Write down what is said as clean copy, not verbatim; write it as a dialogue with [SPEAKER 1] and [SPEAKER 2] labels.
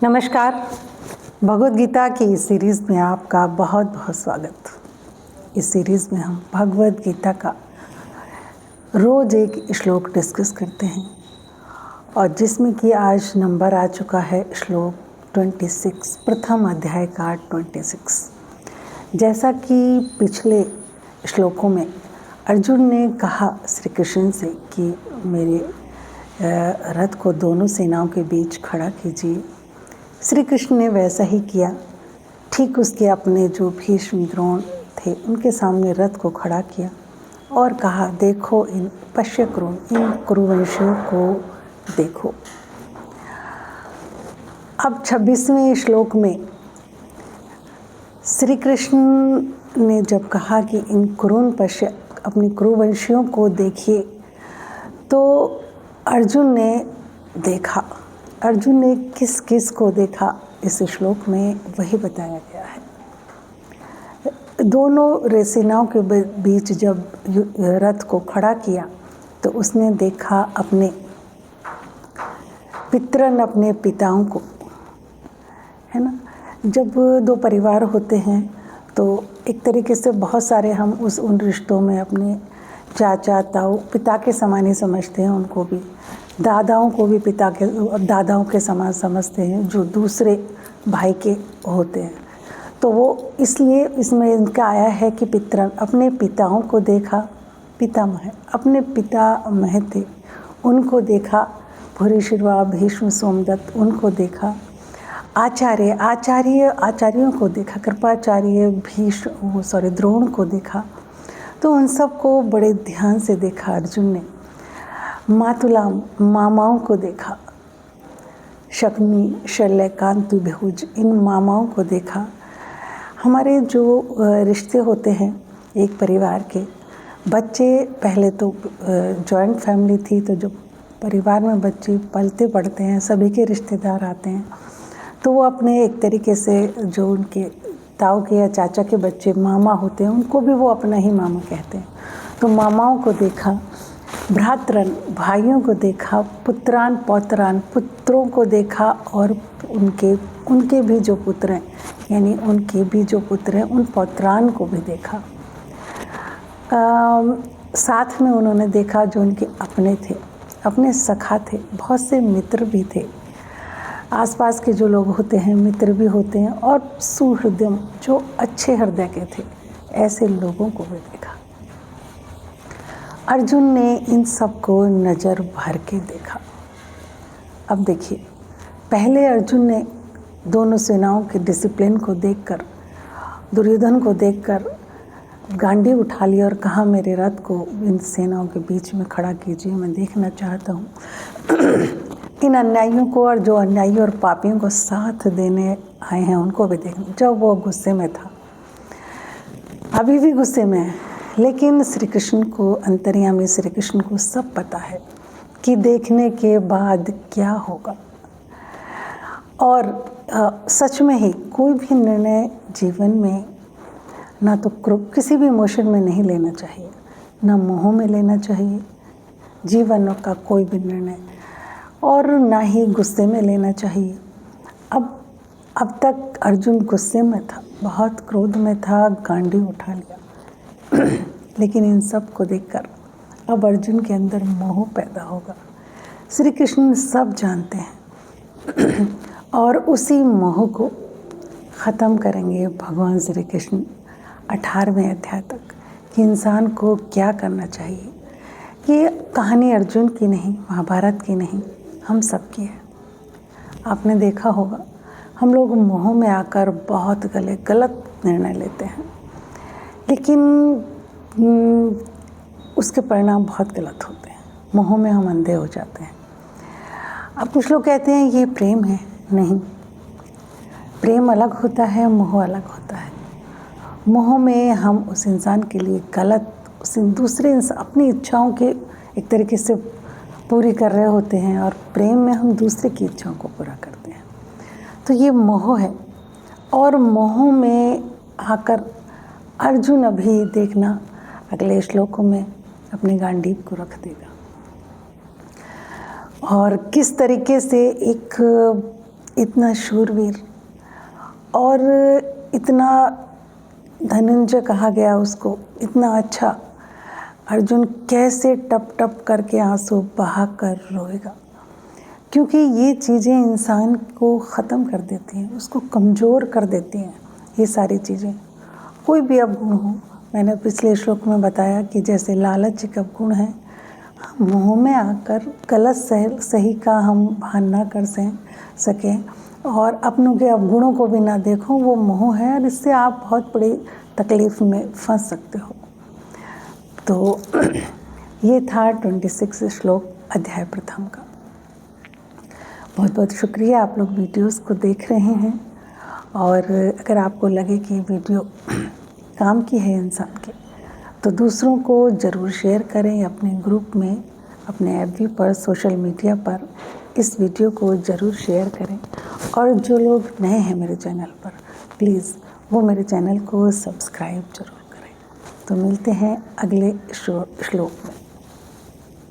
[SPEAKER 1] नमस्कार। भगवद गीता की इस सीरीज़ में आपका बहुत बहुत स्वागत। इस सीरीज़ में हम भगवद गीता का रोज़ एक श्लोक डिस्कस करते हैं और जिसमें कि आज नंबर आ चुका है श्लोक 26, प्रथम अध्याय का 26। जैसा कि पिछले श्लोकों में अर्जुन ने कहा श्री कृष्ण से कि मेरे रथ को दोनों सेनाओं के बीच खड़ा कीजिए। श्री कृष्ण ने वैसा ही किया। ठीक उसके अपने जो भीष्म द्रोण थे उनके सामने रथ को खड़ा किया और कहा, देखो इन पश्य कुरु, इन कुरुवंशियों को देखो। अब 26वें श्लोक में श्री कृष्ण ने जब कहा कि इन कुरुन पश्य, अपनी कुरुवंशियों को देखिए, तो अर्जुन ने देखा। अर्जुन ने किस किस को देखा इस श्लोक में वही बताया गया है। दोनों सेनाओं के बीच जब रथ को खड़ा किया तो उसने देखा अपने पितरन, अपने पिताओं को, है ना। जब दो परिवार होते हैं तो एक तरीके से बहुत सारे हम उन रिश्तों में अपने चाचा ताऊ पिता के समान ही समझते हैं, उनको भी दादाओं को भी पिता के दादाओं के समान समझते हैं जो दूसरे भाई के होते हैं। तो वो इसलिए इसमें इनका आया है कि पितरन, अपने पिताओं को देखा, पितामह अपने पितामह थे उनको देखा, भूरिश्रवा भीष्म सोमदत्त उनको देखा, आचार्यों को देखा, कृपाचार्य द्रोण को देखा। तो उन सबको बड़े ध्यान से देखा अर्जुन ने। मातुलाम मामाओं को देखा, शक्नी शल्य कांति बेहुज, इन मामाओं को देखा। हमारे जो रिश्ते होते हैं एक परिवार के, बच्चे पहले तो जॉइंट फैमिली थी, तो जो परिवार में बच्चे पलते पड़ते हैं सभी के रिश्तेदार आते हैं, तो वो अपने एक तरीके से जो उनके ताऊ के या चाचा के बच्चे मामा होते हैं उनको भी वो अपना ही मामा कहते हैं। तो मामाओं को देखा, भ्रातरन भाइयों को देखा, पुत्रान पौत्रान पुत्रों को देखा, और उनके भी जो पुत्र हैं, यानी उनके भी जो पुत्र हैं उन पौत्रान को भी देखा। साथ में उन्होंने देखा जो उनके अपने थे, अपने सखा थे, बहुत से मित्र भी थे। आसपास के जो लोग होते हैं मित्र भी होते हैं, और सुहृदय जो अच्छे हृदय के थे, ऐसे लोगों को भी देखा। अर्जुन ने इन सबको नज़र भर के देखा। अब देखिए, पहले अर्जुन ने दोनों सेनाओं के डिसिप्लिन को देखकर, दुर्योधन को देखकर गांडी उठा ली और कहा, मेरे रथ को इन सेनाओं के बीच में खड़ा कीजिए, मैं देखना चाहता हूँ इन अन्यायियों को, और जो अन्यायी और पापियों को साथ देने आए हैं उनको भी देखना। जब वो गुस्से में था, अभी भी गुस्से में है, लेकिन श्री कृष्ण को, अंतर्यामी श्री कृष्ण को सब पता है कि देखने के बाद क्या होगा। और सच में ही कोई भी निर्णय जीवन में ना तो किसी भी इमोशन में नहीं लेना चाहिए, ना मोह में लेना चाहिए जीवन का कोई भी निर्णय, और ना ही गुस्से में लेना चाहिए। अब तक अर्जुन गुस्से में था, बहुत क्रोध में था, गांडी उठा लिया लेकिन इन सब को देखकर अब अर्जुन के अंदर मोह पैदा होगा। श्री कृष्ण सब जानते हैं और उसी मोह को ख़त्म करेंगे भगवान श्री कृष्ण 18वें अध्याय तक कि इंसान को क्या करना चाहिए। ये कहानी अर्जुन की नहीं, महाभारत की नहीं, हम सब की है। आपने देखा होगा हम लोग मोह में आकर बहुत गलत निर्णय लेते हैं, लेकिन उसके परिणाम बहुत गलत होते हैं। मोह में हम अंधे हो जाते हैं। अब कुछ लोग कहते हैं ये प्रेम है, नहीं, प्रेम अलग होता है, मोह अलग होता है। मोह में हम उस इंसान के लिए गलत, दूसरे अपनी इच्छाओं के एक तरीके से पूरी कर रहे होते हैं, और प्रेम में हम दूसरे की इच्छाओं को पूरा करते हैं। तो ये मोह है, और मोह में आकर अर्जुन अभी देखना अगले श्लोकों में अपनी गांडीव को रख देगा, और किस तरीके से इतना शूरवीर और इतना धनंजय कहा गया उसको, इतना अच्छा अर्जुन कैसे टप टप करके आंसू बहा कर रोएगा, क्योंकि ये चीज़ें इंसान को ख़त्म कर देती हैं, उसको कमज़ोर कर देती हैं। ये सारी चीज़ें, कोई भी अवगुण हो, मैंने पिछले श्लोक में बताया कि जैसे लालच एक अवगुण है, मोह में आकर गलत सही का हम भान ना कर सकें और अपनों के अवगुणों को भी ना देखो, वो मोह है और इससे आप बहुत बड़ी तकलीफ़ में फंस सकते हो। तो ये था 26 श्लोक अध्याय प्रथम का। बहुत बहुत शुक्रिया, आप लोग वीडियोस को देख रहे हैं और अगर आपको लगे कि वीडियो काम की है इंसान के, तो दूसरों को ज़रूर शेयर करें अपने ग्रुप में, अपने FB पर, सोशल मीडिया पर इस वीडियो को ज़रूर शेयर करें। और जो लोग नए हैं मेरे चैनल पर, प्लीज़ वो मेरे चैनल को सब्सक्राइब ज़रूर करें। तो मिलते हैं अगले श्लोक में।